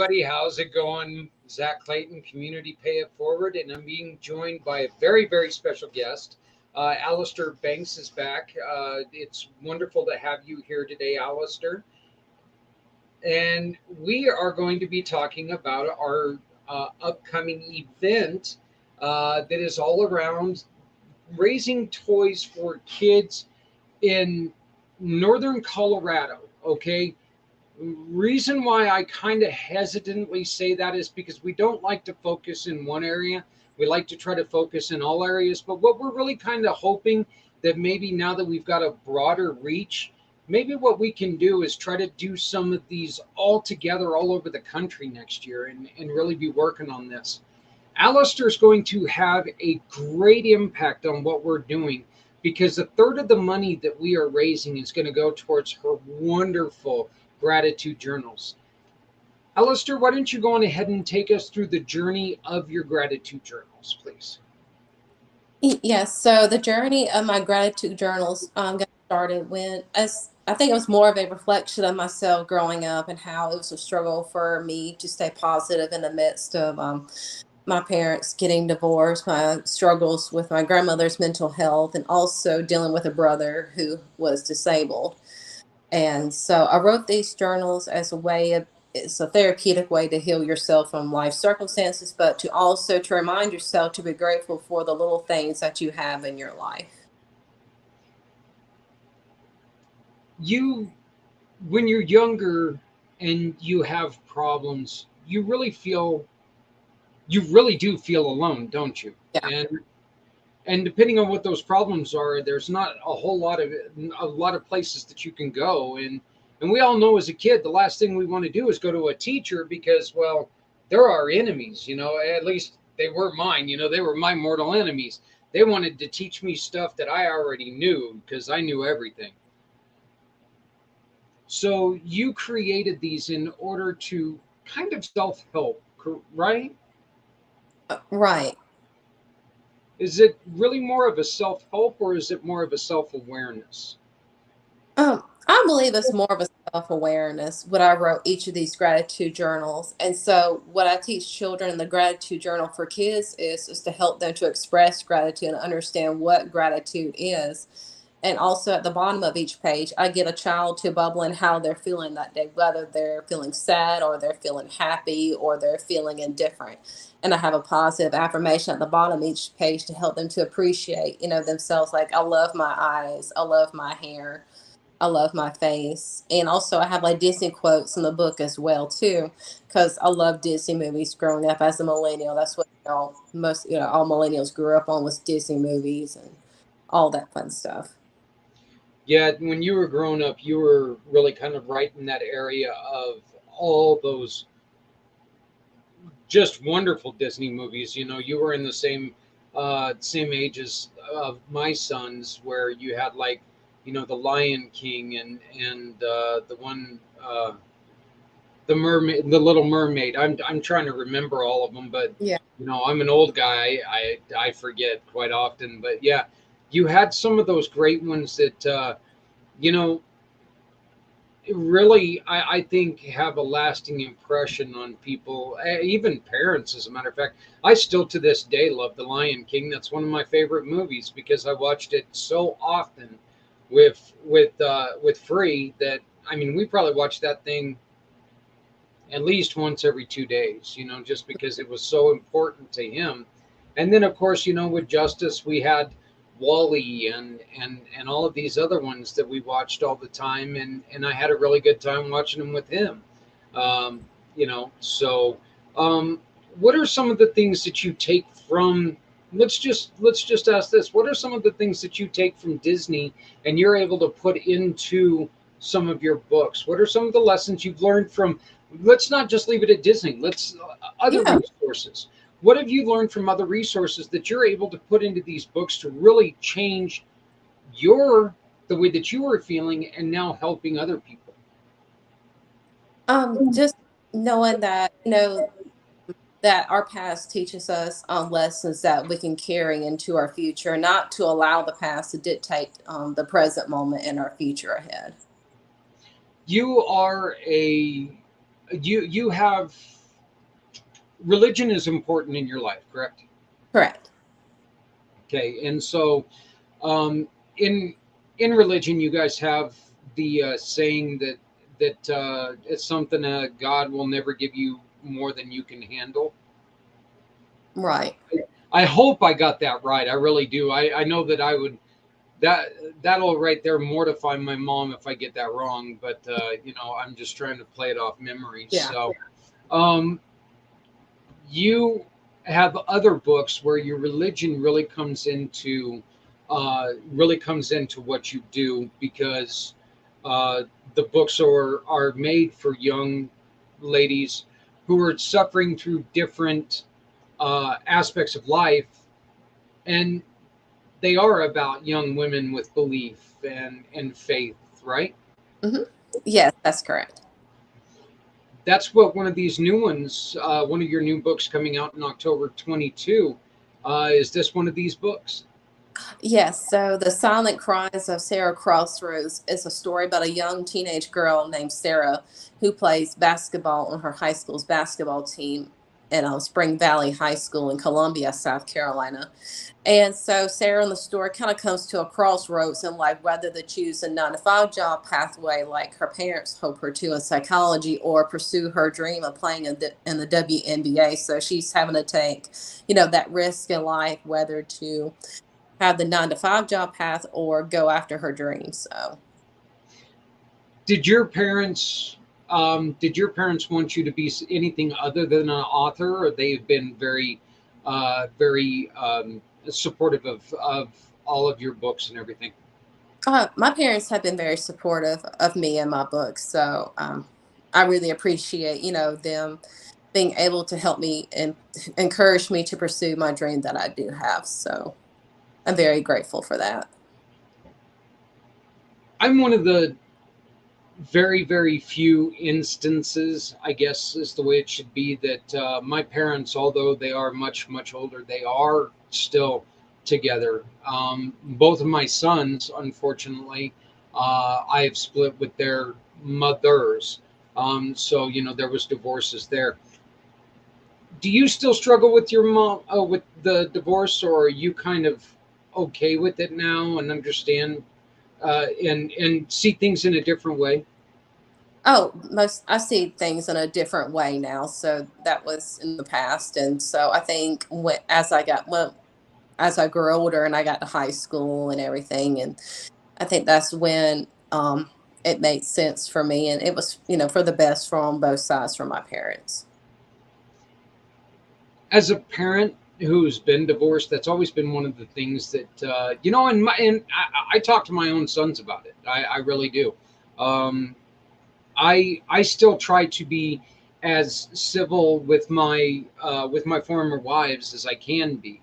everybody. How's it going? Zach Clayton, Community Pay It Forward, and I'm being joined by a very, very special guest. Allister Banks is back. It's wonderful to have you here today, Allister. And we are going to be talking about our upcoming event that is all around raising toys for kids in northern Colorado. Okay, reason why I kind of hesitantly say that is because we don't like to focus in one area. We like to try to focus in all areas. But what we're really kind of hoping that maybe now that we've got a broader reach, maybe what we can do is try to do some of these all together all over the country next year and really be working on this. Allister is going to have a great impact on what we're doing because a third of the money that we are raising is going to go towards her wonderful gratitude journals. Allister, why don't you go on ahead and take us through the journey of your gratitude journals, please? Yes, so the journey of my gratitude journals got started as I think it was more of a reflection of myself growing up and how it was a struggle for me to stay positive in the midst of my parents getting divorced, my struggles with my grandmother's mental health, and also dealing with a brother who was disabled. And so I wrote these journals as a way of, it's a therapeutic way to heal yourself from life circumstances, but to also to remind yourself to be grateful for the little things that you have in your life. When you're younger and you have problems, you really do feel alone, don't you? Yeah. And depending on what those problems are, there's not a lot of places that you can go. And we all know as a kid, the last thing we want to do is go to a teacher because, well, they're our enemies. At least they were mine. They were my mortal enemies. They wanted to teach me stuff that I already knew because I knew everything. So you created these in order to kind of self-help, right? Right. Is it really more of a self-help or is it more of a self-awareness? I believe it's more of a self-awareness when I wrote each of these gratitude journals. And so what I teach children in the gratitude journal for kids is to help them to express gratitude and understand what gratitude is. And also at the bottom of each page, I get a child to bubble in how they're feeling that day, whether they're feeling sad or they're feeling happy or they're feeling indifferent. And I have a positive affirmation at the bottom of each page to help them to appreciate, themselves. Like, I love my eyes. I love my hair. I love my face. And also I have like Disney quotes in the book as well too, because I love Disney movies growing up as a millennial. That's what all millennials grew up on was Disney movies and all that fun stuff. Yeah, when you were growing up, you were really kind of right in that area of all those just wonderful Disney movies. You were in the same age as of my sons, where you had like, the Lion King and the one the mermaid, the Little Mermaid. I'm trying to remember all of them, but Yeah. I'm an old guy. I forget quite often, but yeah, you had some of those great ones that you know really, I think have a lasting impression on people, even parents. As a matter of fact, I still to this day love The Lion King. That's one of my favorite movies because I watched it so often with Free that I mean we probably watched that thing at least once every 2 days. Just because it was so important to him. And then of course, with Justice, we had Wally and all of these other ones that we watched all the time, and I had a really good time watching them with him. Um, so what are some of the things that you take from? Let's just ask this: what are some of the things that you take from Disney and you're able to put into some of your books? What are some of the lessons you've learned from? Let's not just leave it at Disney. Let's other Yeah. resources. What have you learned from other resources that you're able to put into these books to really change the way that you were feeling and now helping other people? Just knowing that, that our past teaches us lessons that we can carry into our future, not to allow the past to dictate the present moment and our future ahead. You are a you have religion is important in your life, correct? Correct. Okay, and so um, in religion, you guys have the saying that it's something God will never give you more than you can handle. Right. I hope I got that right. I really do. I know that I would that that'll right there mortify my mom if I get that wrong. But I'm just trying to play it off memory. Yeah. So, um, you have other books where your religion really comes into what you do because the books are made for young ladies who are suffering through different aspects of life, and they are about young women with belief and faith, right? Hmm. Yes, that's correct. That's what one of these new ones, one of your new books coming out in October 22. Is this one of these books? Yes, so The Silent Cries of Sarah Crossroads is a story about a young teenage girl named Sarah who plays basketball on her high school's basketball team at Spring Valley High School in Columbia, South Carolina. And so Sarah in the story kind of comes to a crossroads in like whether to choose a 9 to 5 job pathway like her parents hope her to in psychology or pursue her dream of playing in the WNBA. So she's having to take, that risk in life, whether to have the 9 to 5 job path or go after her dreams. So, Did your parents want you to be anything other than an author, or they've been very supportive of all of your books and everything? my parents have been very supportive of me and my books. So, I really appreciate, them being able to help me and encourage me to pursue my dream that I do have. So, I'm very grateful for that. I'm one of the very few instances, I guess is the way it should be, that my parents, although they are much older, they are still together. Both of my sons, unfortunately, I have split with their mothers. So there was divorces there. Do you still struggle with your mom with the divorce, or are you kind of okay with it now and understand and see things in a different way? Oh, most I see things in a different way now. So that was in the past, and so I think as I grew older and I got to high school and everything, and I think that's when it made sense for me, and it was for the best for on both sides for my parents. As a parent who's been divorced, that's always been one of the things that and I talk to my own sons about it. I really do. Um, I still try to be as civil with my former wives as I can be.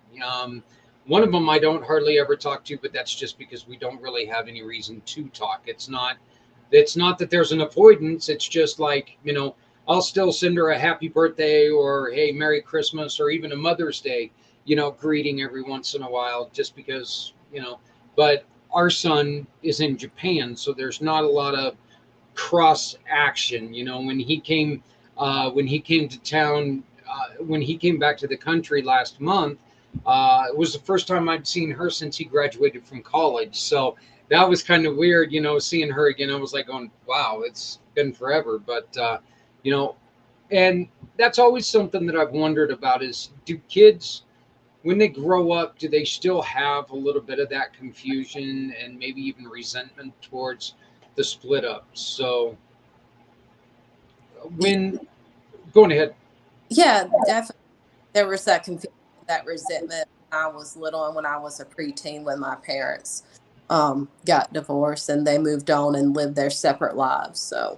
One of them I don't hardly ever talk to, but that's just because we don't really have any reason to talk. It's not that there's an avoidance. It's just like, I'll still send her a happy birthday or hey, Merry Christmas or even a Mother's Day, greeting every once in a while just because. But our son is in Japan, so there's not a lot of cross action. When he came to town, when he came back to the country last month, it was the first time I'd seen her since he graduated from college. So that was kind of weird, seeing her again. I was like going, wow, it's been forever. But you know, and that's always something that I've wondered about is do kids when they grow up, do they still have a little bit of that confusion and maybe even resentment towards the split up? So when going ahead. Yeah, definitely. There was that confusion, that resentment when I was little and when I was a preteen when my parents got divorced and they moved on and lived their separate lives. So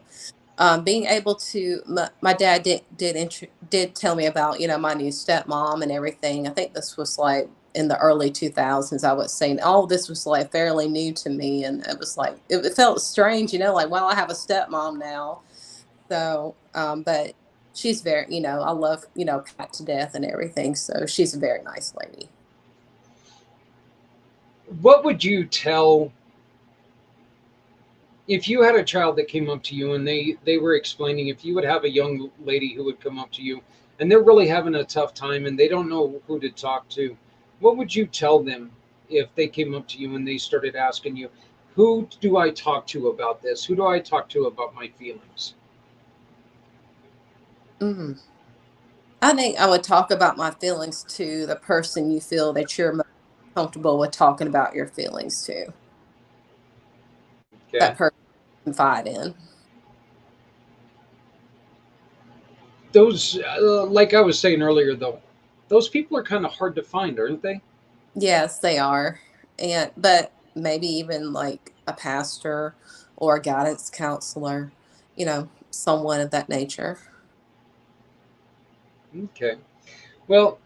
being able to, my dad did tell me about my new stepmom and everything. I think this was like in the early 2000s. I was saying all this was like fairly new to me, and it was like it felt strange, like well, I have a stepmom now. So, but she's very, I love, Pat to death and everything. So she's a very nice lady. What would you tell if you had a child that came up to you and they were explaining, if you would have a young lady who would come up to you and they're really having a tough time and they don't know who to talk to, what would you tell them if they came up to you and they started asking you, who do I talk to about this? Who do I talk to about my feelings? Mm. I think I would talk about my feelings to the person you feel that you're most comfortable with talking about your feelings to. Okay. That person you confide in. Those, like I was saying earlier, though, those people are kind of hard to find, aren't they? Yes, they are. And but maybe even like a pastor or a guidance counselor, someone of that nature. Okay. Well,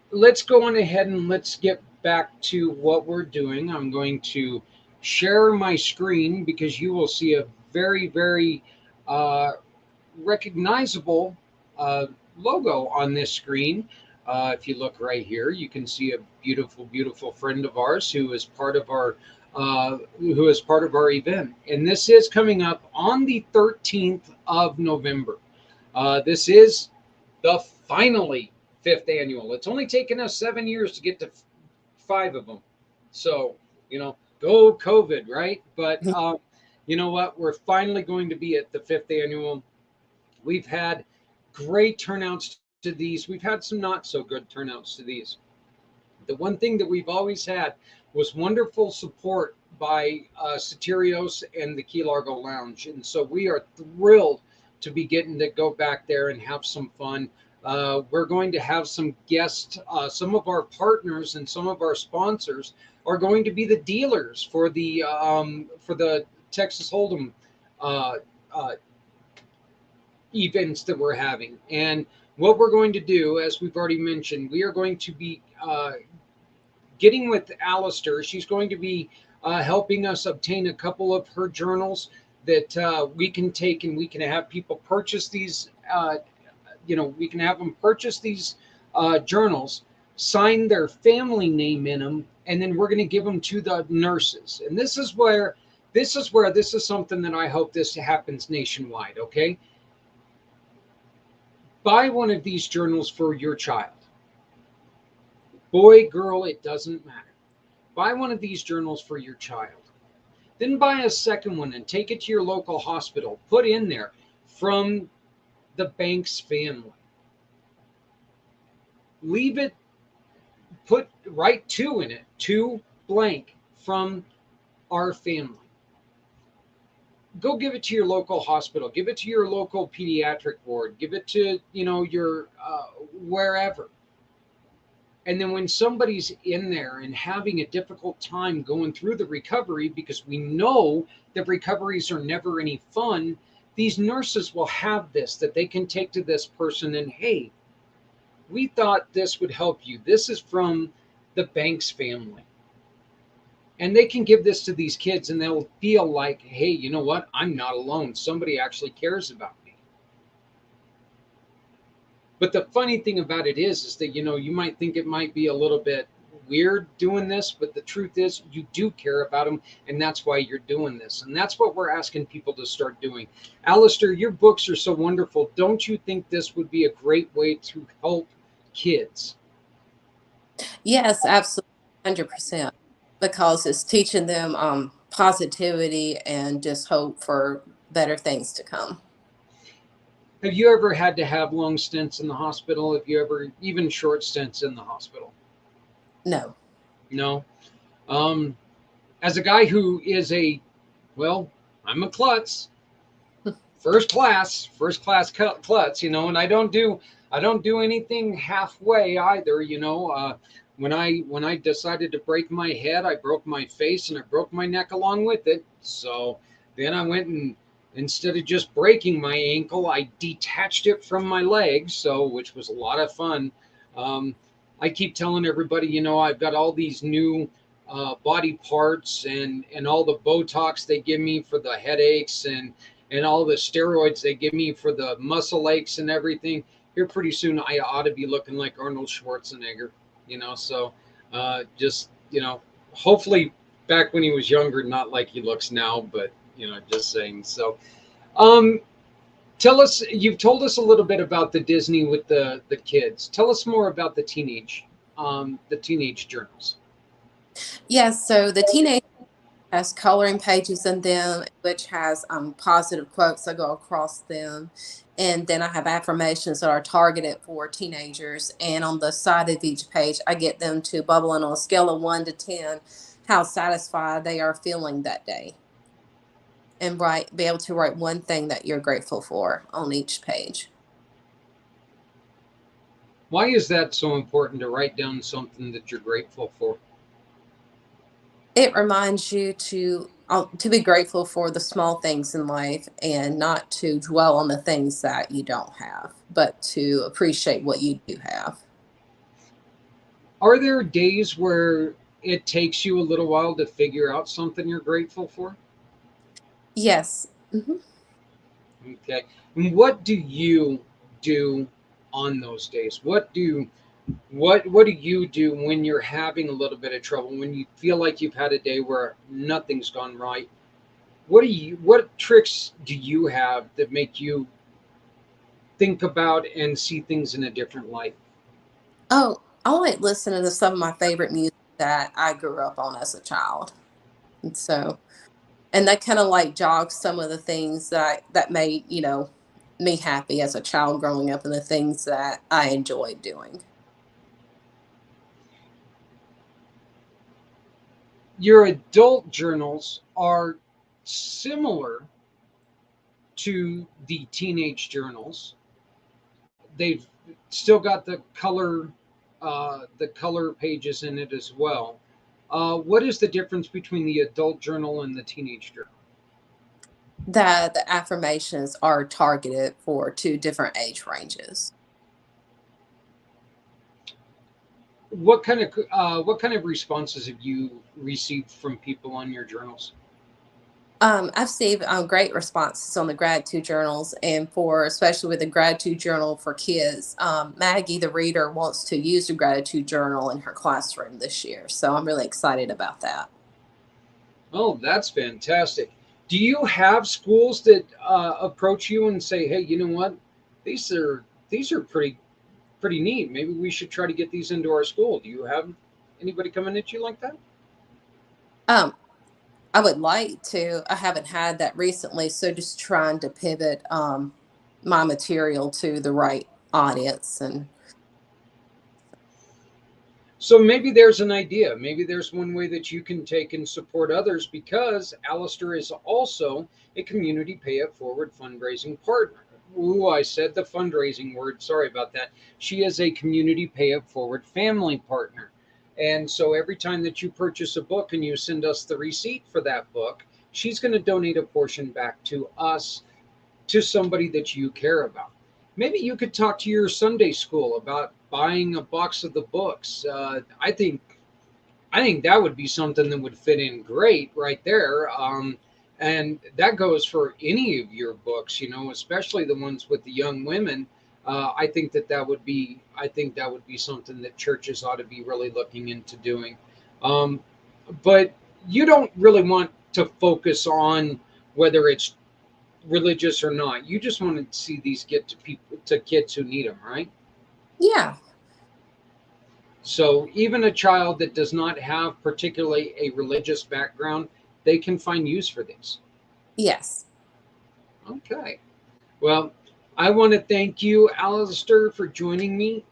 let's go on ahead and let's get back to what we're doing. I'm going to share my screen because you will see a very, very uh, recognizable uh, logo on this screen. If you look right here, you can see a beautiful, beautiful friend of ours who is part of our event, and this is coming up on the 13th of November. This is the finally fifth annual. It's only taken us 7 years to get to five of them. So, go COVID, right? But you know what? We're finally going to be at the fifth annual. We've had great turnouts to these. We've had some not so good turnouts to these. The one thing that we've always had was wonderful support by Soterios and the Key Largo Lounge. And so we are thrilled to be getting to go back there and have some fun. We're going to have some guests. Some of our partners and some of our sponsors are going to be the dealers for the Texas Hold'em uh, uh, events that we're having. And what we're going to do, as we've already mentioned, we are going to be getting with Allister. She's going to be helping us obtain a couple of her journals that we can take and we can have people purchase these. We can have them purchase these journals, sign their family name in them, and then we're going to give them to the nurses. And this is something that I hope this happens nationwide. Okay, buy one of these journals for your child. Boy, girl, it doesn't matter. Buy one of these journals for your child. Then buy a second one and take it to your local hospital. Put in there from the Banks family. Leave it, write two in it, two blank from our family. Go give it to your local hospital. Give it to your local pediatric ward. Give it to, your wherever. And then when somebody's in there and having a difficult time going through the recovery, because we know that recoveries are never any fun, these nurses will have this that they can take to this person and, hey, we thought this would help you. This is from the Banks family. And they can give this to these kids and they'll feel like, hey, you know what? I'm not alone. Somebody actually cares about me. But the funny thing about it is that, you might think it might be a little bit weird doing this, but the truth is you do care about them, and that's why you're doing this. And that's what we're asking people to start doing. Allister, your books are so wonderful. Don't you think this would be a great way to help kids? Yes, absolutely, 100%. Because it's teaching them positivity and just hope for better things to come. Have you ever had to have long stints in the hospital? Have you ever, even short stints in the hospital? No. No. Um, as a guy who is I'm a klutz, first class klutz, and I don't do anything halfway either, when I decided to break my head, I broke my face and I broke my neck along with it. So then I went and instead of just breaking my ankle, I detached it from my leg, which was a lot of fun. Um, I keep telling everybody, I've got all these new body parts and all the Botox they give me for the headaches and all the steroids they give me for the muscle aches and everything. Here pretty soon I ought to be looking like Arnold Schwarzenegger, so just, hopefully back when he was younger, not like he looks now, but, just saying. So, um, Tell us, you've told us a little bit about the Disney with the kids. Tell us more about the teenage journals. Yes, so the teenage has coloring pages in them, which has positive quotes that go across them. And then I have affirmations that are targeted for teenagers. And on the side of each page, I get them to bubble in on a scale of 1 to 10 how satisfied they are feeling that day. And be able to write one thing that you're grateful for on each page. Why is that so important to write down something that you're grateful for? It reminds you to be grateful for the small things in life and not to dwell on the things that you don't have, but to appreciate what you do have. Are there days where it takes you a little while to figure out something you're grateful for? Yes. Hmm. Okay. And what do you do on those days? What do you do when you're having a little bit of trouble, when you feel like you've had a day where nothing's gone right? What tricks do you have that make you think about and see things in a different light? Oh, I like listening to some of my favorite music that I grew up on as a child. And so, and that kind of like jogs some of the things that made, me happy as a child growing up and the things that I enjoyed doing. Your adult journals are similar to the teenage journals. They've still got the color pages in it as well. What is the difference between the adult journal and the teenage journal? That the affirmations are targeted for two different age ranges. What kind of responses have you received from people on your journals? I've seen great responses on the gratitude journals, and for especially with the gratitude journal for kids, Maggie, the reader, wants to use the gratitude journal in her classroom this year. So I'm really excited about that. Oh, that's fantastic. Do you have schools that approach you and say, "Hey, you know what? These are pretty neat. Maybe we should try to get these into our school." Do you have anybody coming at you like that? Um, I would like to. I haven't had that recently, so just trying to pivot my material to the right audience and So maybe there's an idea. Maybe there's one way that you can take and support others because Allister is also a community pay it forward fundraising partner. Ooh, I said the fundraising word. Sorry about that. She is a community pay it forward family partner. And so every time that you purchase a book and you send us the receipt for that book, she's going to donate a portion back to us, to somebody that you care about. Maybe you could talk to your Sunday school about buying a box of the books. I think that would be something that would fit in great right there. And that goes for any of your books, especially the ones with the young women. I think that would be something that churches ought to be really looking into doing. Um, but you don't really want to focus on whether it's religious or not. You just want to see these get to people, to kids who need them, right? yeah, So even a child that does not have particularly a religious background, they can find use for these. yes, Okay. Well, I want to thank you, Alistair, for joining me.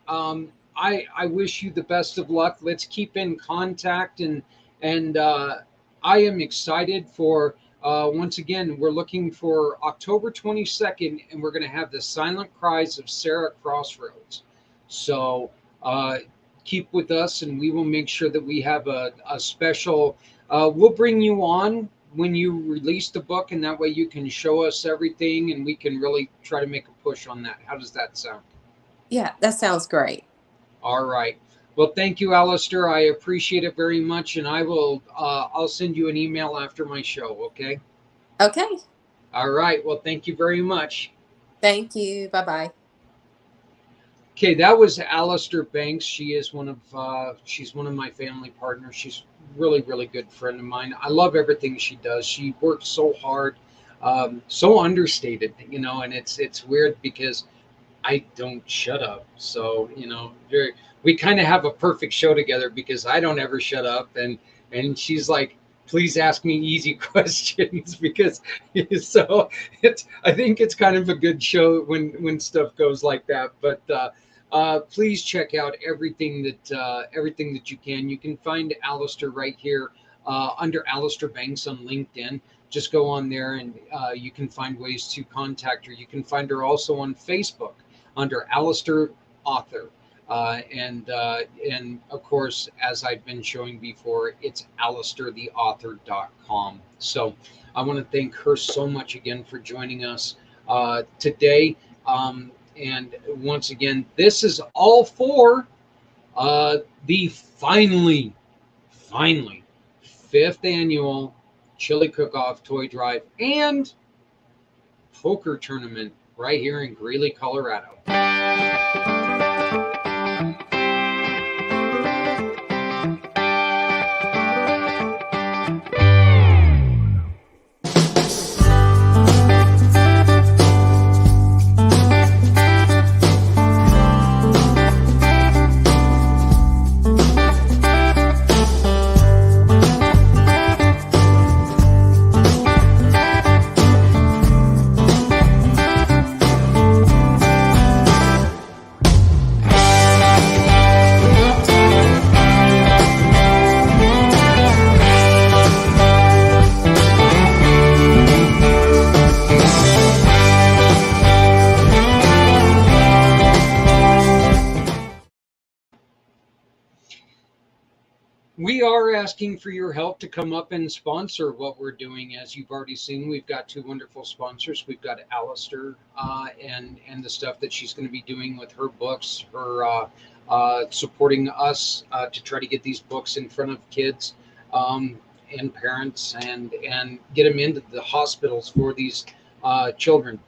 I wish you the best of luck. Let's keep in contact, and I am excited for. Once again, we're looking for October 22nd, and we're going to have the Silent Cries of Sarah Crossroads. So uh, keep with us, and we will make sure that we have a special. We'll bring you on when you release the book, and that way you can show us everything and we can really try to make a push on that. How does that sound? yeah, that sounds great. All right. Well, thank you, Alistair. I appreciate it very much, and I'll send you an email after my show. Okay. Okay, All right. Well, thank you very much. thank you. Bye bye. Okay, that was Allister Banks. She's one of my family partners. She's really good friend of mine. I love everything she does. She works so hard. so understated, you know, and it's weird because I don't shut up. So, you know, we kind of have a perfect show together because I don't ever shut up, and she's like, please ask me easy questions because so it's I think it's kind of a good show when stuff goes like that. But please check out everything that you can. You can find Allister right here under Allister Banks on LinkedIn. Just go on there and you can find ways to contact her. You can find her also on Facebook under Allister Author. And of course, as I've been showing before, it's allistertheauthor.com. So I want to thank her so much again for joining us today. And once again, this is all for the finally 5th annual Chili Cook-Off Toy Drive and Poker Tournament right here in Greeley, Colorado. We are asking for your help to come up and sponsor what we're doing. As you've already seen, we've got 2 wonderful sponsors. We've got Allister and the stuff that she's going to be doing with her books, her supporting us to try to get these books in front of kids and parents and get them into the hospitals for these children.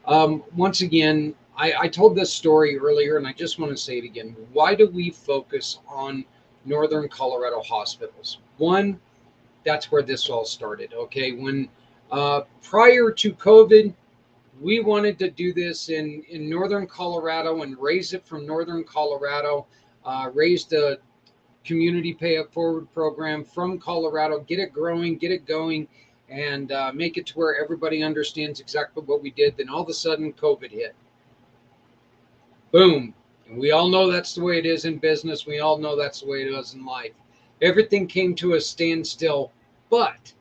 Once again, I told this story earlier, and I just want to say it again. Why do we focus on Northern Colorado hospitals? One, that's where this all started. Okay, when prior to COVID, we wanted to do this in Northern Colorado and raise it from Northern Colorado, raised a community pay it forward program from Colorado, get it growing, get it going, and make it to where everybody understands exactly what we did. Then all of a sudden, COVID hit. Boom. And we all know that's the way it is in business. We all know that's the way it is in life. Everything came to a standstill, but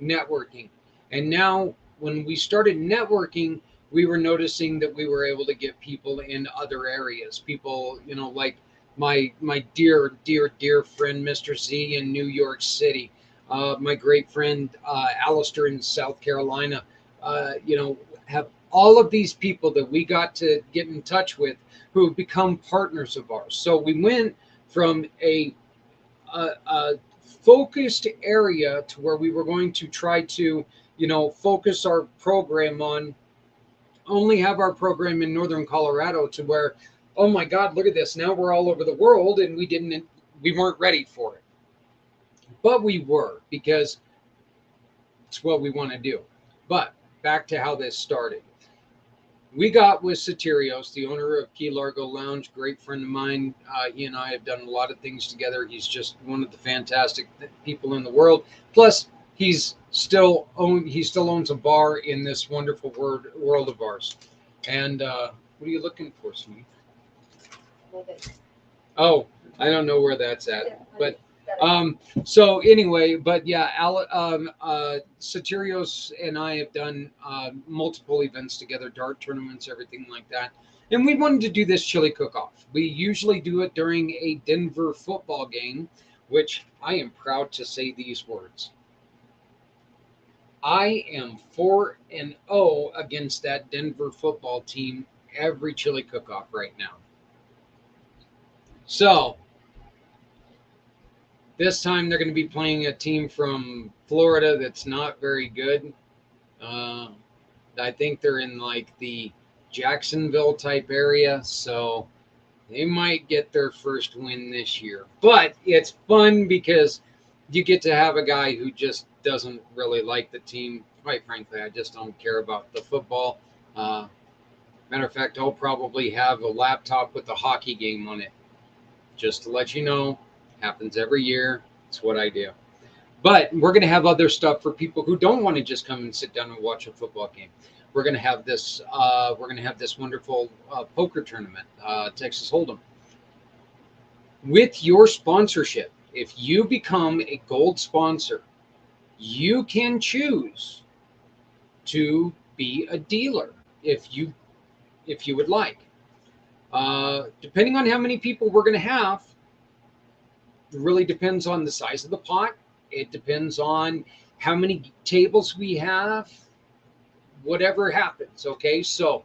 networking. And now when we started networking, we were noticing that we were able to get people in other areas. People, you know, like my dear friend, Mr. Z in New York City, my great friend, Allister in South Carolina, you know, have all of these people that we got to get in touch with who have become partners of ours. So we went from a focused area to where we were going to try to, you know, focus our program on only have our program in Northern Colorado to where, oh my God, look at this. Now we're all over the world and we weren't ready for it. But we were, because it's what we want to do. But back to how this started. We got with Soterios, the owner of Key Largo Lounge, great friend of mine. He and I have done a lot of things together. He's just one of the fantastic people in the world. Plus, he still owns a bar in this wonderful world of ours. And what are you looking for, sweetie? Oh, I don't know where that's at, but so anyway, but yeah, Soterios and I have done multiple events together, dart tournaments, everything like that. And we wanted to do this chili cook-off. We usually do it during a Denver football game, which I am proud to say these words. I am 4-0 against that Denver football team every chili cook-off right now. So this time they're going to be playing a team from Florida that's not very good. I think they're in like the Jacksonville type area, so they might get their first win this year. But it's fun because you get to have a guy who just doesn't really like the team Quite frankly, I just don't care about the football. Matter of fact, I'll probably have a laptop with a hockey game on it. Just to let you know, happens every year. It's what I do. But we're going to have other stuff for people who don't want to just come and sit down and watch a football game. We're going to have this. We're going to have this wonderful poker tournament, Texas Hold'em. With your sponsorship, if you become a gold sponsor, you can choose to be a dealer if you would like. Depending on how many people we're going to have, it really depends on the size of the pot. It depends on how many tables we have, whatever happens. Okay. So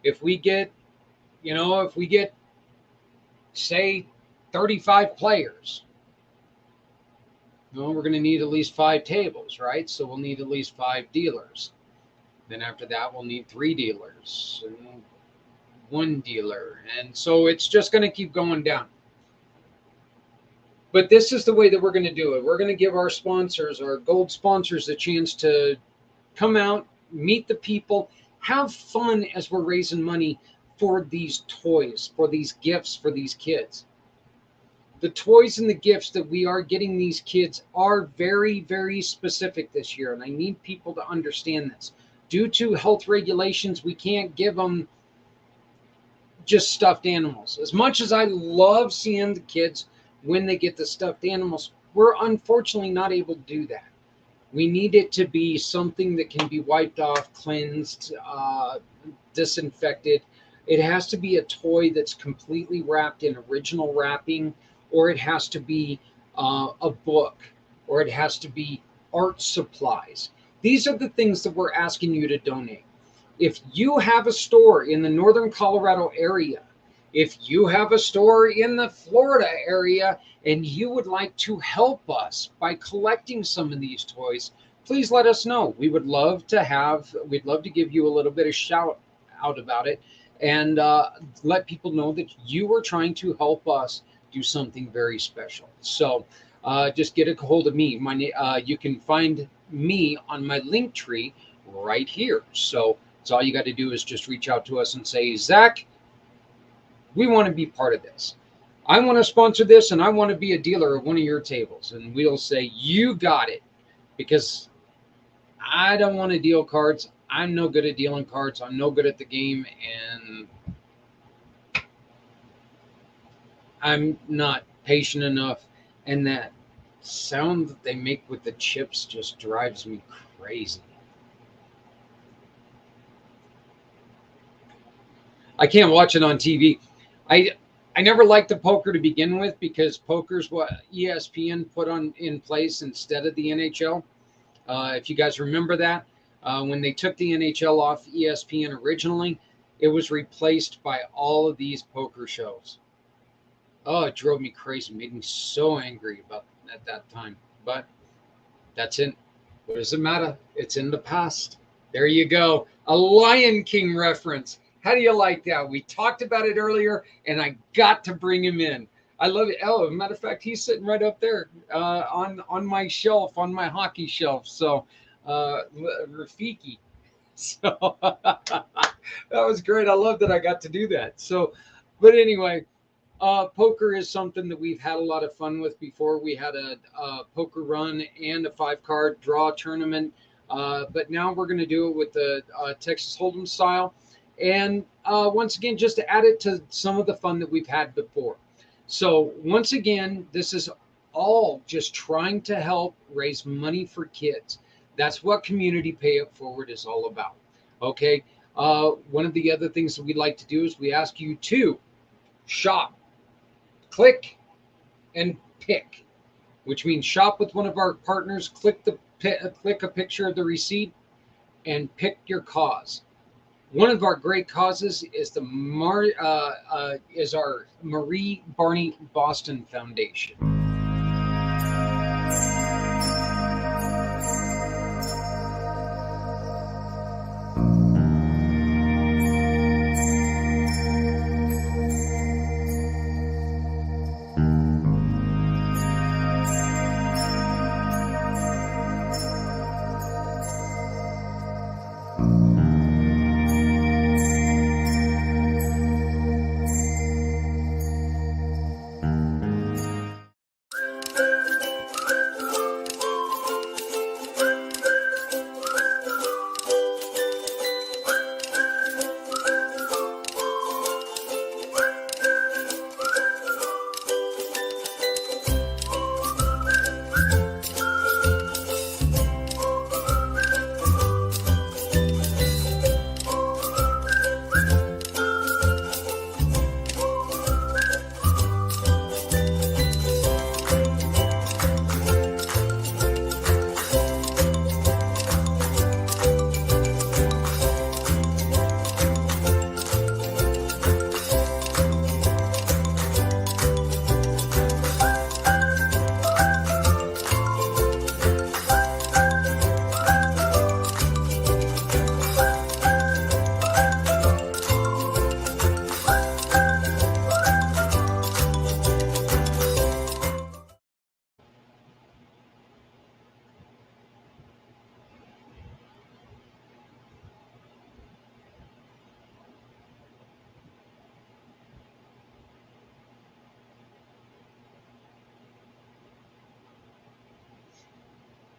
if we get, say 35 players, we're going to need at least 5 tables, right? So we'll need at least 5 dealers. Then after that, we'll need 3 dealers and 1 dealer. And so it's just going to keep going down. But this is the way that we're going to do it. We're going to give our sponsors, our gold sponsors, a chance to come out, meet the people, have fun as we're raising money for these toys, for these gifts for these kids. The toys and the gifts that we are getting these kids are very, very specific this year. And I need people to understand this. Due to health regulations, we can't give them just stuffed animals. As much as I love seeing the kids when they get the stuffed animals, we're unfortunately not able to do that. We need it to be something that can be wiped off, cleansed, disinfected. It has to be a toy that's completely wrapped in original wrapping, or it has to be a book, or it has to be art supplies. These are the things that we're asking you to donate. If you have a store in the Northern Colorado area, if you have a store in the Florida area, and you would like to help us by collecting some of these toys, please let us know. We'd love to give you a little bit of shout out about it, and let people know that you are trying to help us do something very special. So just get a hold of me. You can find me on my link tree right here. So it's all you got to do is just reach out to us and say, Zach, we want to be part of this. I want to sponsor this, and I want to be a dealer of one of your tables. And we'll say, you got it, because I don't want to deal cards. I'm no good at dealing cards. I'm no good at the game, and I'm not patient enough. And that sound that they make with the chips just drives me crazy. I can't watch it on TV. I never liked the poker to begin with, because poker's what ESPN put in place instead of the NHL. If you guys remember that, when they took the NHL off ESPN originally, it was replaced by all of these poker shows. Oh, it drove me crazy, made me so angry at that time. But that's it. What does it matter? It's in the past. There you go. A Lion King reference. How do you like that? We talked about it earlier, and I got to bring him in. I love it. Oh, as a matter of fact, he's sitting right up there on my shelf, on my hockey shelf. So, Rafiki. So that was great. I love that I got to do that. So, but anyway, poker is something that we've had a lot of fun with before. We had a poker run and a 5-card draw tournament, but now we're going to do it with the Texas Hold'em style. And once again, just to add it to some of the fun that we've had before. So once again, this is all just trying to help raise money for kids. That's what Community Pay It Forward is all about. Okay. One of the other things that we like to do is we ask you to shop, click, and pick, which means shop with one of our partners, click a picture of the receipt, and pick your cause. One of our great causes is our Marie Barney Boston Foundation.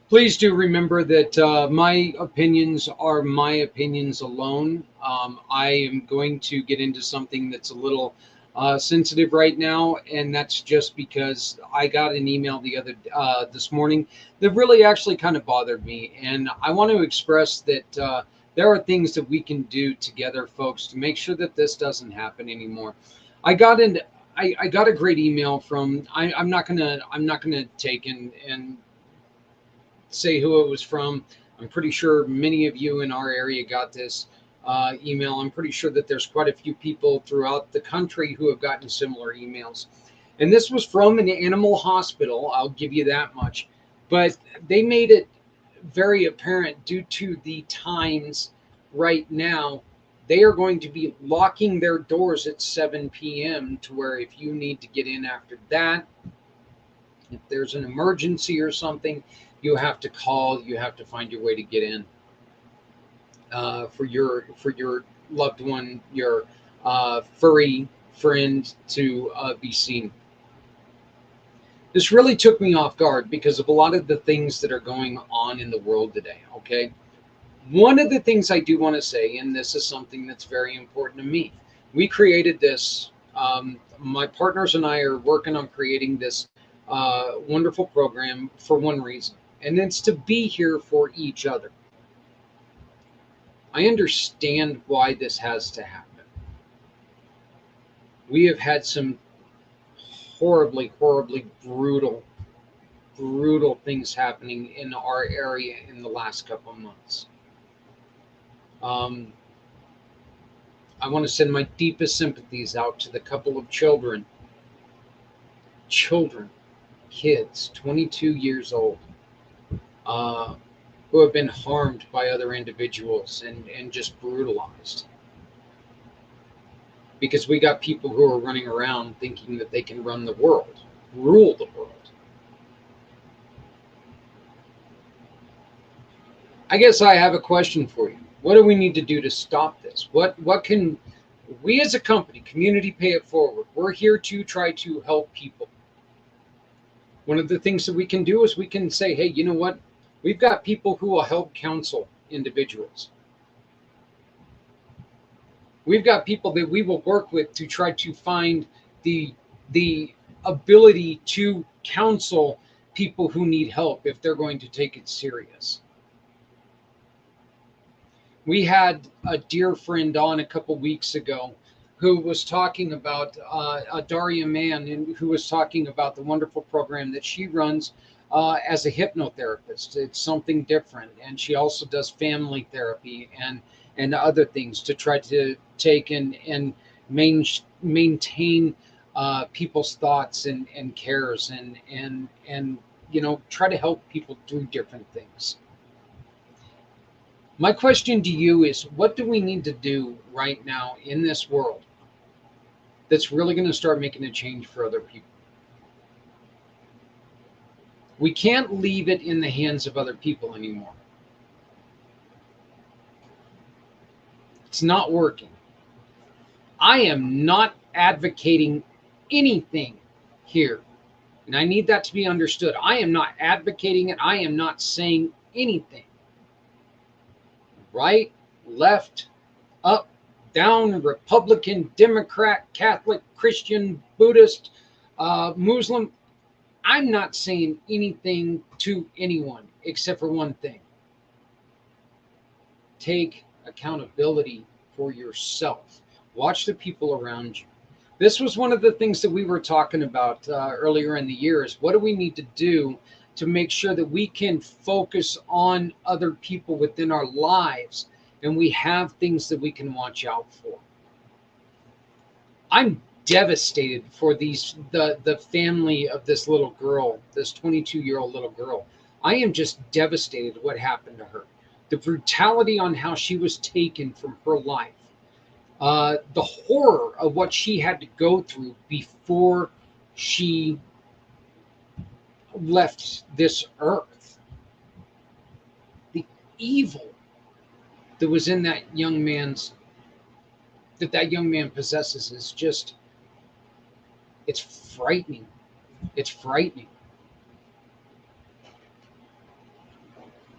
Please do remember that my opinions are my opinions alone. I am going to get into something that's a little sensitive right now, and that's just because I got an email this morning that really actually kind of bothered me, and I want to express that there are things that we can do together, folks, to make sure that this doesn't happen anymore. I got in. I got a great email from. I'm not gonna take and say who it was from. I'm pretty sure many of you in our area got this email. I'm pretty sure that there's quite a few people throughout the country who have gotten similar emails. And this was from an animal hospital, I'll give you that much. But they made it very apparent due to the times right now, they are going to be locking their doors at 7 p.m. to where if you need to get in after that, if there's an emergency or something, you have to call. You have to find your way to get in for your loved one, your furry friend to be seen. This really took me off guard because of a lot of the things that are going on in the world today. Okay, one of the things I do want to say, and this is something that's very important to me, we created this. My partners and I are working on creating this wonderful program for one reason, and it's to be here for each other. I understand why this has to happen. We have had some horribly, horribly brutal things happening in our area in the last couple of months. Um, I want to send my deepest sympathies out to the couple of children, kids, 22 years old, uh, who have been harmed by other individuals and just brutalized. Because we got people who are running around thinking that they can run the world, rule the world. I guess I have a question for you. What do we need to do to stop this? What can we as a company, Community Pay It Forward, we're here to try to help people. One of the things that we can do is we can say, hey, you know what? We've got people who will help counsel individuals. We've got people that we will work with to try to find the ability to counsel people who need help if they're going to take it serious. We had a dear friend on a couple weeks ago who was talking about a Daria Mann, and who was talking about the wonderful program that she runs as a hypnotherapist. It's something different, and she also does family therapy and other things to try to take and maintain people's thoughts and cares and try to help people do different things. My question to you is, what do we need to do right now in this world that's really going to start making a change for other people? We can't leave it in the hands of other people anymore. It's not working. I am not advocating anything here, and I need that to be understood. I am not advocating it. I am not saying anything. Right, left, up, down, Republican, Democrat, Catholic, Christian, Buddhist, Muslim. I'm not saying anything to anyone except for one thing. Take accountability for yourself. Watch the people around you. This was one of the things that we were talking about earlier in the year is what do we need to do to make sure that we can focus on other people within our lives and we have things that we can watch out for. I'm devastated for the family of this little girl, this 22-year-old little girl. I am just devastated what happened to her. The brutality on how she was taken from her life. The horror of what she had to go through before she left this earth. The evil that was in that young man possesses is just, it's frightening. It's frightening.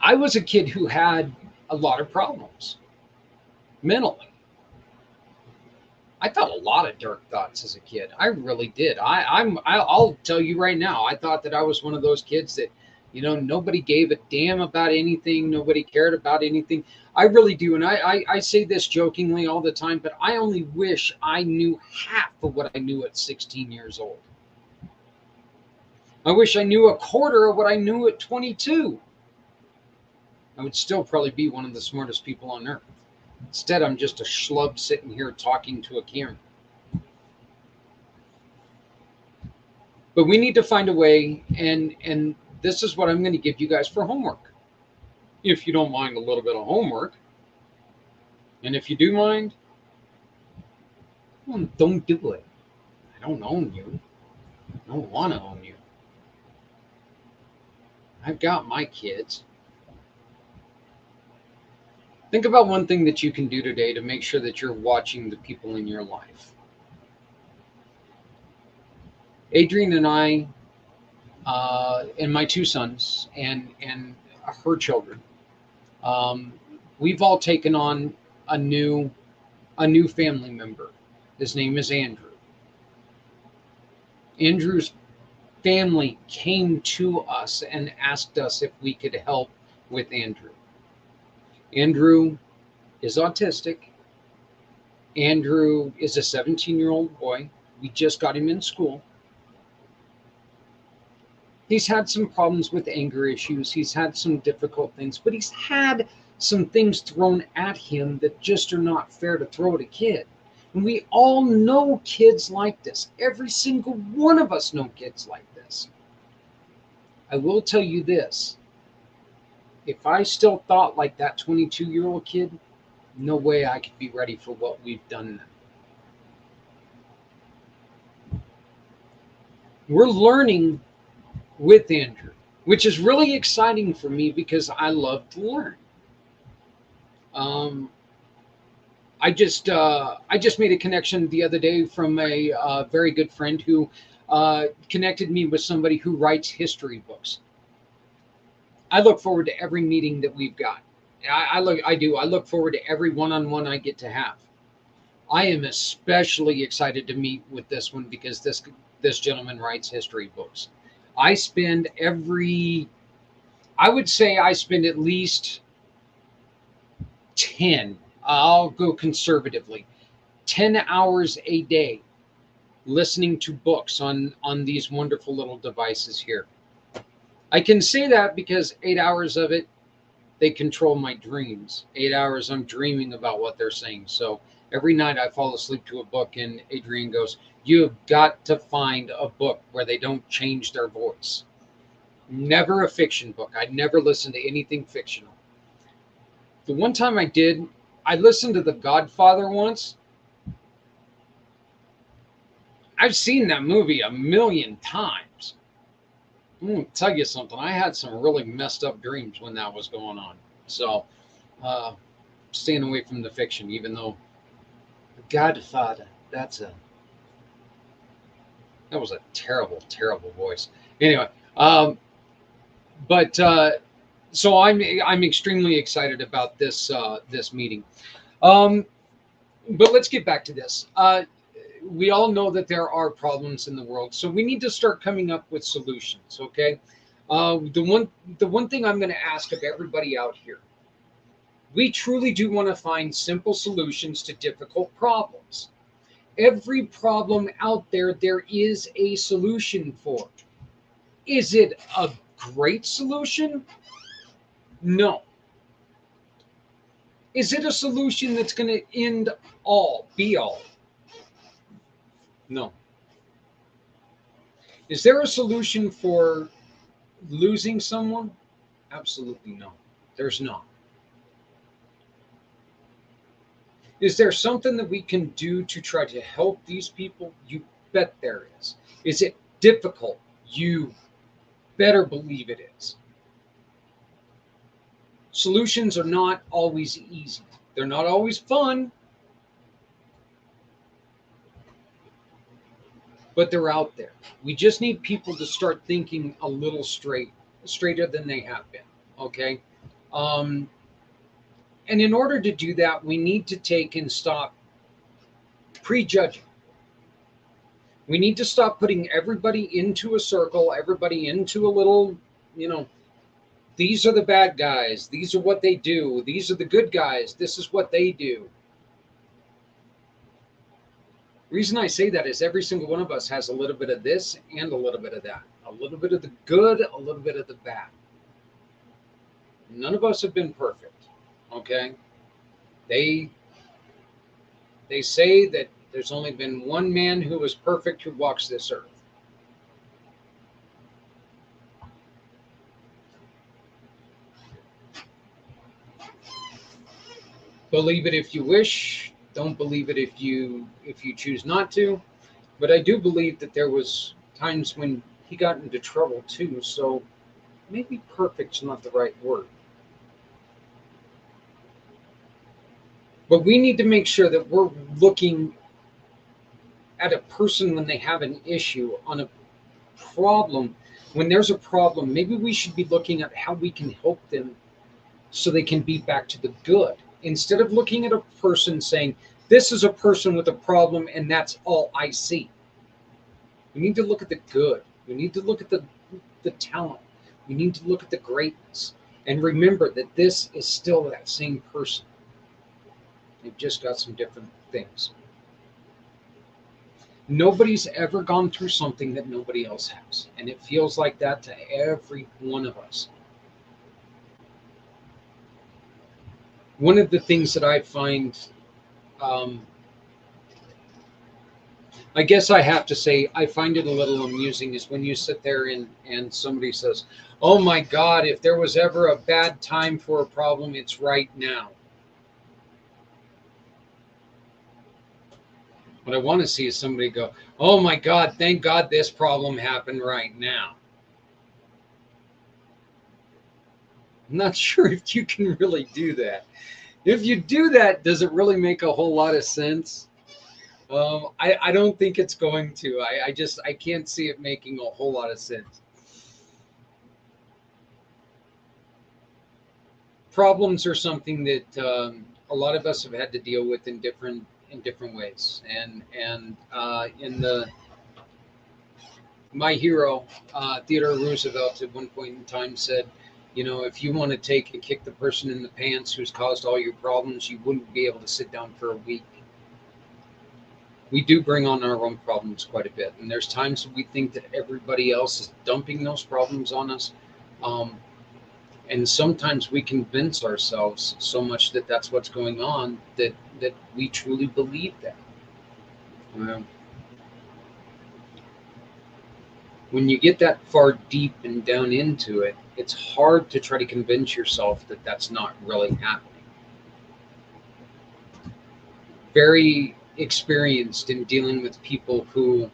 I was a kid who had a lot of problems mentally. I thought a lot of dark thoughts as a kid. I really did. I'll tell you right now, I thought that I was one of those kids that, nobody gave a damn about anything. Nobody cared about anything. I really do. And I say this jokingly all the time, but I only wish I knew half of what I knew at 16 years old. I wish I knew a quarter of what I knew at 22. I would still probably be one of the smartest people on earth. Instead, I'm just a schlub sitting here talking to a camera. But we need to find a way, and this is what I'm going to give you guys for homework. If you don't mind a little bit of homework, and if you do mind, well, don't do it. I don't own you. I don't want to own you. I've got my kids. Think about one thing that you can do today to make sure that you're watching the people in your life. Adrienne and I, and my two sons, and her children, we've all taken on a new family member. His name is Andrew. Andrew's family came to us and asked us if we could help with Andrew. Andrew is autistic. Andrew is a 17-year-old boy. We just got him in school. He's had some problems with anger issues. He's had some difficult things, but he's had some things thrown at him that just are not fair to throw at a kid. And we all know kids like this. Every single one of us know kids like this. I will tell you this. If I still thought like that 22-year-old kid, no way I could be ready for what we've done now. We're learning with Andrew, which is really exciting for me because I love to learn. I just made a connection the other day from a very good friend who connected me with somebody who writes history books. I look forward to every meeting that we've got. I look forward to every one-on-one I get to have. I am especially excited to meet with this one because this gentleman writes history books. I would say I spend at least 10, I'll go conservatively, 10 hours a day listening to books on these wonderful little devices here. I can say that because 8 hours of it, they control my dreams. 8 hours I'm dreaming about what they're saying. So every night I fall asleep to a book and Adrienne goes, "You have got to find a book where they don't change their voice." Never a fiction book. I never listened to anything fictional. The one time I did, I listened to The Godfather once. I've seen that movie a million times. I'm going to tell you something. I had some really messed up dreams when that was going on. So, staying away from the fiction, even though The Godfather, that was a terrible, terrible voice. Anyway, so I'm extremely excited about this meeting. But let's get back to this. We all know that there are problems in the world, so we need to start coming up with solutions. Okay, the one thing I'm going to ask of everybody out here, we truly do want to find simple solutions to difficult problems. Every problem out there is a solution for. Is it a great solution? No. Is it a solution that's going to end all, be all? No. Is there a solution for losing someone? Absolutely no. There's not. Is there something that we can do to try to help these people? You bet there is. Is it difficult? You better believe it is. Solutions are not always easy. They're not always fun, but they're out there. We just need people to start thinking a little straighter than they have been. Okay? And in order to do that, we need to take and stop prejudging. We need to stop putting everybody into a circle, everybody into a little, these are the bad guys. These are what they do. These are the good guys. This is what they do. Reason I say that is every single one of us has a little bit of this and a little bit of that. A little bit of the good, a little bit of the bad. None of us have been perfect, okay? They say that there's only been one man who was perfect who walks this earth. Believe it if you wish. Don't believe it if you choose not to. But I do believe that there was times when he got into trouble too. So maybe perfect's not the right word. But we need to make sure that we're looking at a person when they have an issue, on a problem. When there's a problem, maybe we should be looking at how we can help them so they can be back to the good. Instead of looking at a person saying, this is a person with a problem and that's all I see. We need to look at the good. We need to look at the talent. We need to look at the greatness. And remember that this is still that same person. They've just got some different things. Nobody's ever gone through something that nobody else has. And it feels like that to every one of us. One of the things that I find, I guess I have to say, I find it a little amusing is when you sit there and somebody says, oh my God, if there was ever a bad time for a problem, it's right now. What I want to see is somebody go, oh my God, thank God this problem happened right now. I'm not sure if you can really do that. If you do that, does it really make a whole lot of sense? I don't think it's going to. I can't see it making a whole lot of sense. Problems are something that a lot of us have had to deal with in different ways. And in my hero, Theodore Roosevelt, at one point in time said, if you want to take and kick the person in the pants who's caused all your problems, you wouldn't be able to sit down for a week. We do bring on our own problems quite a bit. And there's times that we think that everybody else is dumping those problems on us. And sometimes we convince ourselves so much that that's what's going on that we truly believe that. When you get that far deep and down into it, it's hard to try to convince yourself that that's not really happening. Very experienced in dealing with people who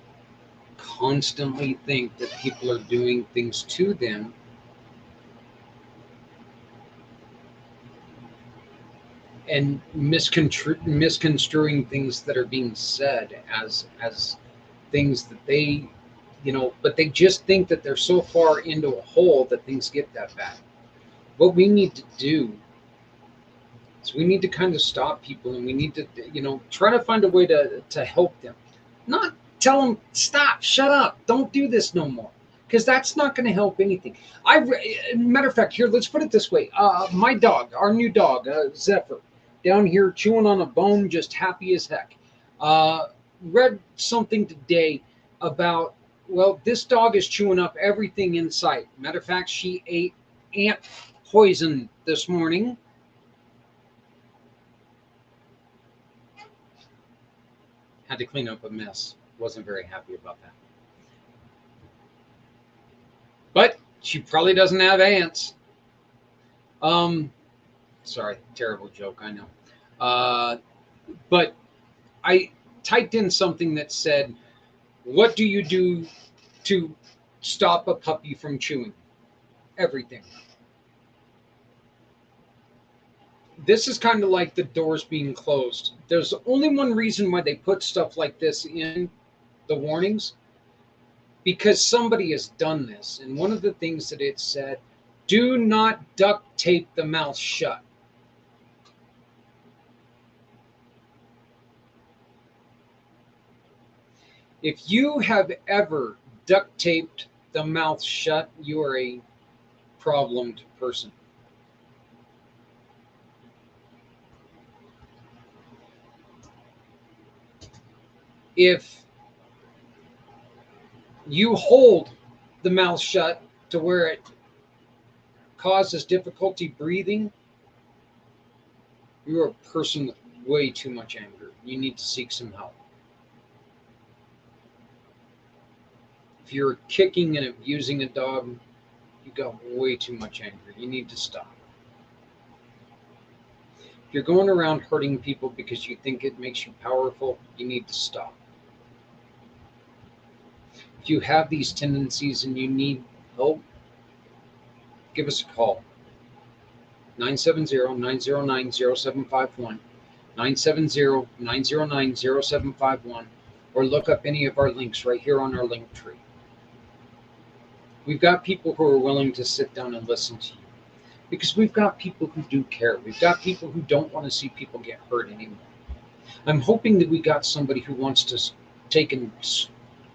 constantly think that people are doing things to them and misconstruing things that are being said as things that they, but they just think that they're so far into a hole that things get that bad. What we need to do is we need to kind of stop people, and we need to, try to find a way to help them. Not tell them, stop, shut up, don't do this no more, because that's not going to help anything. Matter of fact, here, let's put it this way. My dog, our new dog, Zephyr, down here chewing on a bone, just happy as heck. Read something today about, well, this dog is chewing up everything in sight. Matter of fact, she ate ant poison this morning. Had to clean up a mess. Wasn't very happy about that. But she probably doesn't have ants. Sorry, terrible joke, I know. But I typed in something that said, what do you do to stop a puppy from chewing? Everything. This is kind of like the doors being closed. There's only one reason why they put stuff like this in the warnings, because somebody has done this. And one of the things that it said Do not duct tape the mouth shut. If you have ever duct taped the mouth shut, you are a problemed person. If you hold the mouth shut to where it causes difficulty breathing, you're a person with way too much anger. You need to seek some help. If you're kicking and abusing a dog, you got way too much anger. You need to stop. If you're going around hurting people because you think it makes you powerful, you need to stop. If you have these tendencies and you need help, give us a call. 970-909-0751, 970-909-0751, or look up any of our links right here on our link tree. We've got people who are willing to sit down and listen to you because we've got people who do care. We've got people who don't want to see people get hurt anymore. I'm hoping that we got somebody who wants to take and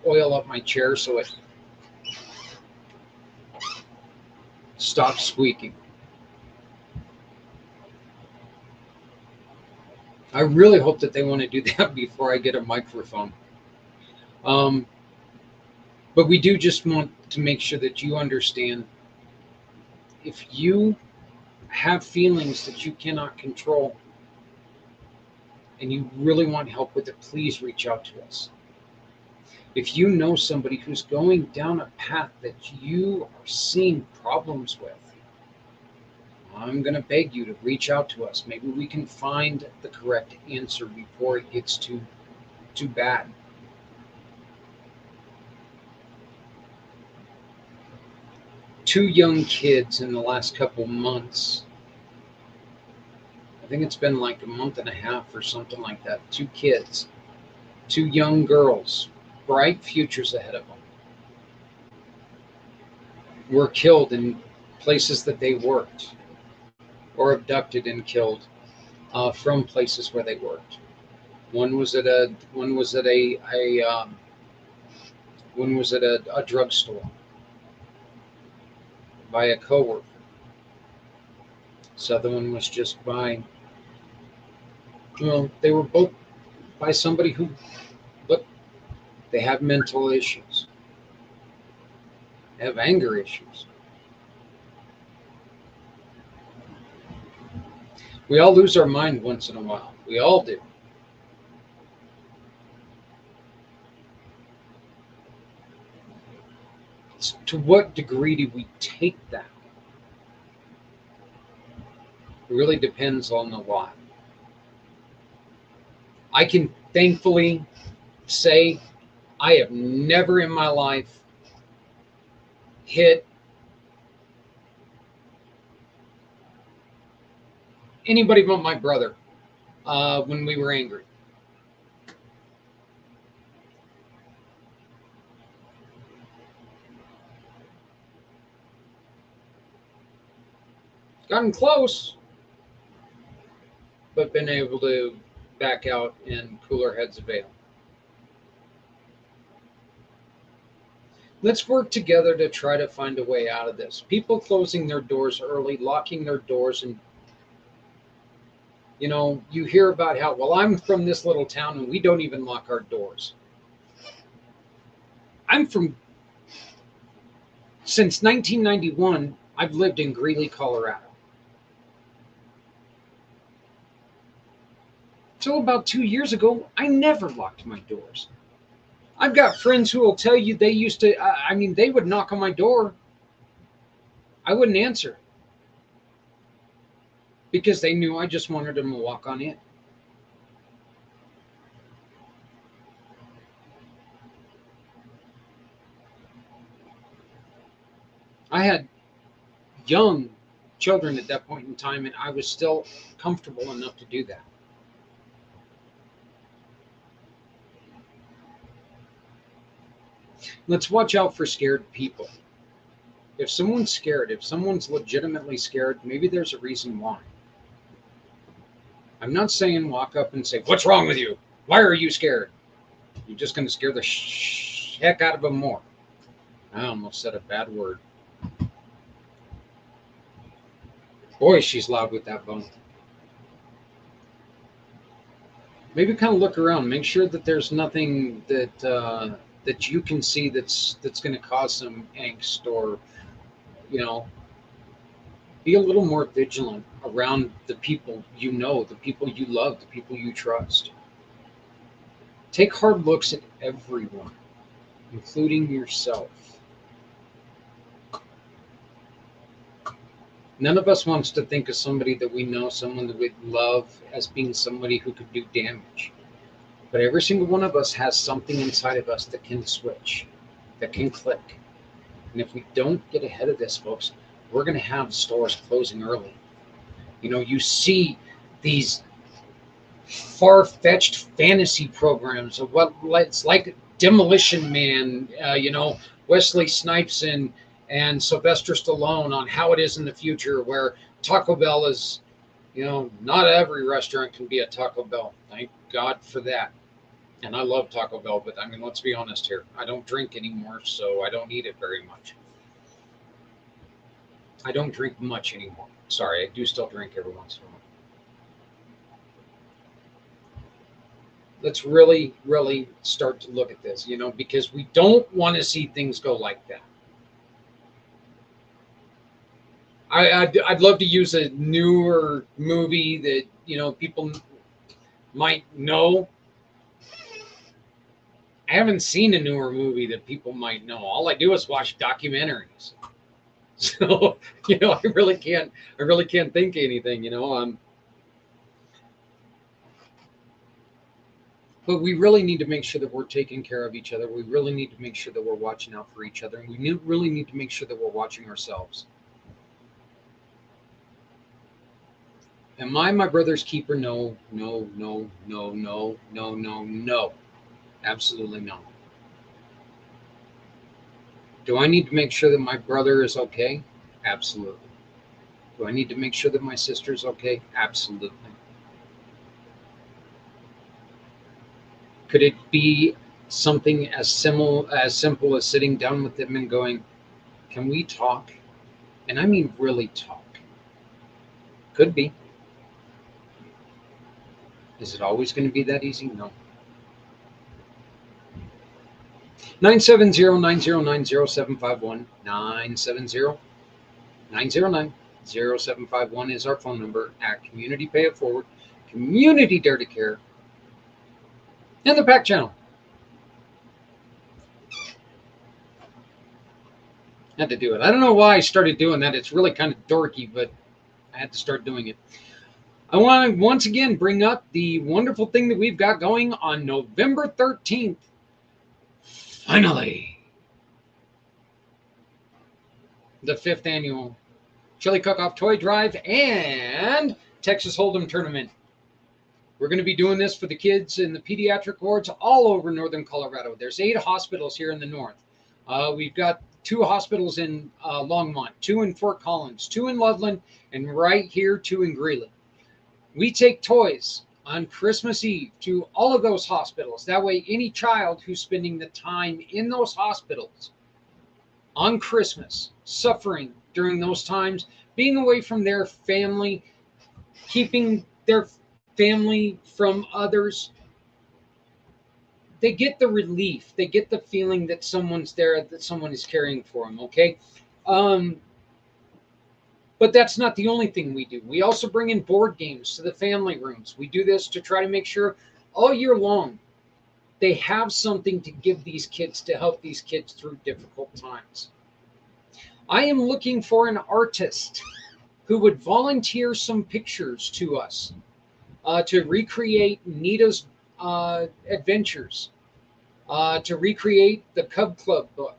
oil up my chair so it stops squeaking. I really hope that they want to do that before I get a microphone. But we do just want to make sure that you understand, if you have feelings that you cannot control and you really want help with it, please reach out to us. If you know somebody who's going down a path that you are seeing problems with, I'm going to beg you to reach out to us. Maybe we can find the correct answer before it gets too bad. Two young kids in the last couple months. I think it's been like a month and a half or something like that. Two kids, two young girls, bright futures ahead of them, were killed in places that they worked, or abducted and killed from places where they worked. One was at a drugstore by a coworker. The other one was just by, they were both by somebody who, look, they have mental issues. They have anger issues. We all lose our mind once in a while. We all do. To what degree do we take that? It really depends on the why. I can thankfully say I have never in my life hit anybody but my brother when we were angry. Gotten close, but been able to back out and cooler heads avail. Let's work together to try to find a way out of this. People closing their doors early, locking their doors, and you hear about how, well, I'm from this little town and we don't even lock our doors. Since 1991, I've lived in Greeley, Colorado. Till about 2 years ago, I never locked my doors. I've got friends who will tell you they used to, they would knock on my door. I wouldn't answer because they knew I just wanted them to walk on in. I had young children at that point in time, and I was still comfortable enough to do that. Let's watch out for scared people. If someone's scared, if someone's legitimately scared, maybe there's a reason why. I'm not saying walk up and say, "What's wrong with you? Why are you scared?" You're just going to scare the heck out of them more. I almost said a bad word. Boy, she's loud with that bone. Maybe kind of look around, make sure that there's nothing that you can see that's going to cause some angst, or be a little more vigilant around the people you know, the people you love, the people you trust. Take hard looks at everyone, including yourself. None of us wants to think of somebody that we know, someone that we love, as being somebody who could do damage. But every single one of us has something inside of us that can switch, that can click. And if we don't get ahead of this, folks, we're going to have stores closing early. You see these far-fetched fantasy programs of what it's like Demolition Man, Wesley Snipes and Sylvester Stallone, on how it is in the future, where Taco Bell is, not every restaurant can be a Taco Bell. Thank God for that. And I love Taco Bell, but let's be honest here. I don't drink anymore, so I don't eat it very much. I don't drink much anymore. Sorry, I do still drink every once in a while. Let's really, really start to look at this, because we don't want to see things go like that. I'd love to use a newer movie that, people might know. I haven't seen a newer movie that people might know. All I do is watch documentaries. So, I really can't think of anything, But we really need to make sure that we're taking care of each other. We really need to make sure that we're watching out for each other. And we really need to make sure that we're watching ourselves. Am I my brother's keeper? No. Absolutely no. Do I need to make sure that my brother is okay? Absolutely. Do I need to make sure that my sister is okay? Absolutely. Could it be something as simple as sitting down with them and going, "Can we talk?" And I mean really talk. Could be. Is it always going to be that easy? No. 970-909-0751. 970-909-0751 is our phone number at Community Pay It Forward, Community Dare to Care, and the PAC channel. I had to do it. I don't know why I started doing that. It's really kind of dorky, but I had to start doing it. I want to once again bring up the wonderful thing that we've got going on November 13th. Finally, the 5th annual Chili Cook-Off Toy Drive and Texas Hold'em Tournament. We're going to be doing this for the kids in the pediatric wards all over northern Colorado. There's 8 hospitals here in the north. We've got 2 hospitals in Longmont, 2 in Fort Collins, 2 in Loveland, and right here 2 in Greeley. We take toys on Christmas Eve to all of those hospitals. That way, any child who's spending the time in those hospitals on Christmas, suffering during those times, being away from their family, keeping their family from others, they get the relief. They get the feeling that someone's there, that someone is caring for them, okay? But that's not the only thing we do. We also bring in board games to the family rooms. We do this to try to make sure all year long they have something to give these kids, to help these kids through difficult times. I am looking for an artist who would volunteer some pictures to us to recreate Nita's adventures, to recreate the Cub Club book.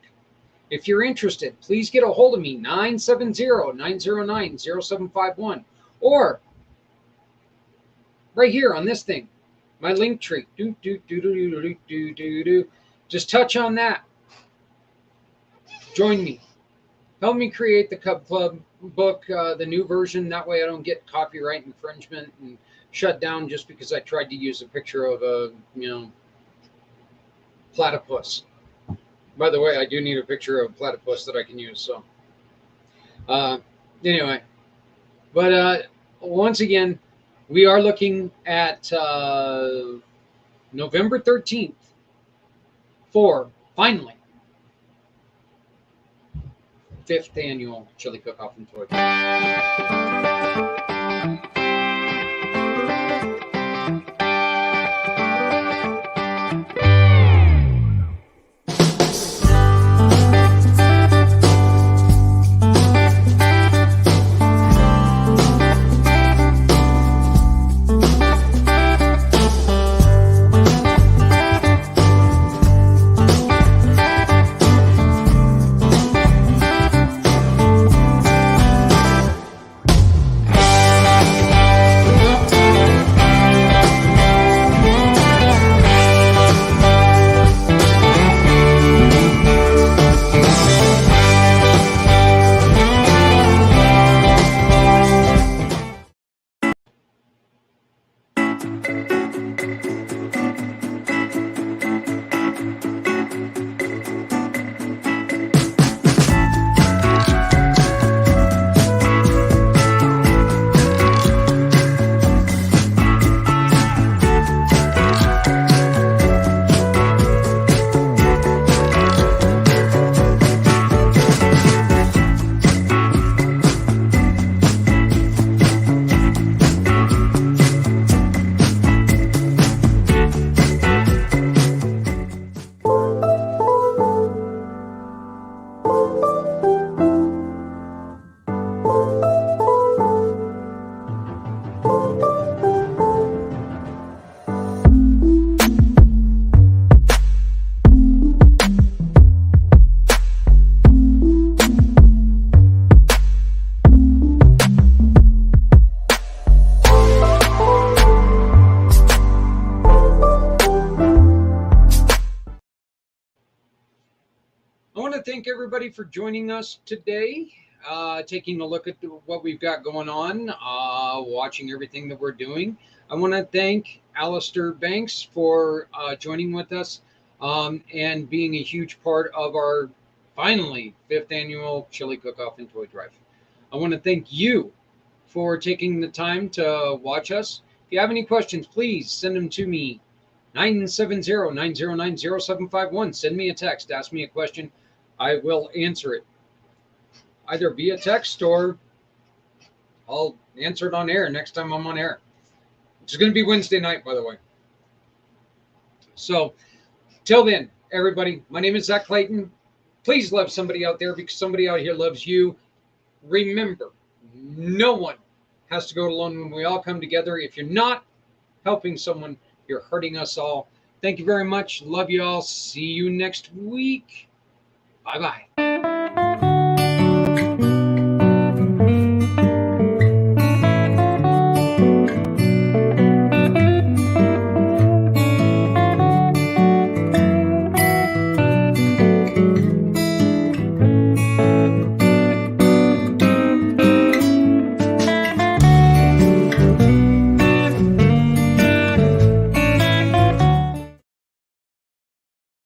If you're interested, please get a hold of me, 970-909-0751, or right here on this thing, my link tree. Just touch on that. Join me. Help me create the Cub Club book, the new version. That way I don't get copyright infringement and shut down just because I tried to use a picture of a, platypus. By the way, I do need a picture of a platypus that I can use. So, anyway, but once again, we are looking at November 13th for finally 5th annual Chili Cook-Off and Toy. I want to thank everybody for joining us today, taking a look at what we've got going on, watching everything that we're doing. I want to thank Allister Banks for joining with us and being a huge part of our finally 5th annual Chili Cook-Off and Toy Drive. I want to thank you for taking the time to watch us. If you have any questions, please send them to me, 970-909-0751. Send me a text, ask me a question. I will answer it either via text or I'll answer it on air next time I'm on air. It's going to be Wednesday night, by the way. So, till then, everybody, my name is Zach Clayton. Please love somebody out there because somebody out here loves you. Remember, no one has to go it alone when we all come together. If you're not helping someone, you're hurting us all. Thank you very much. Love you all. See you next week. Bye-bye.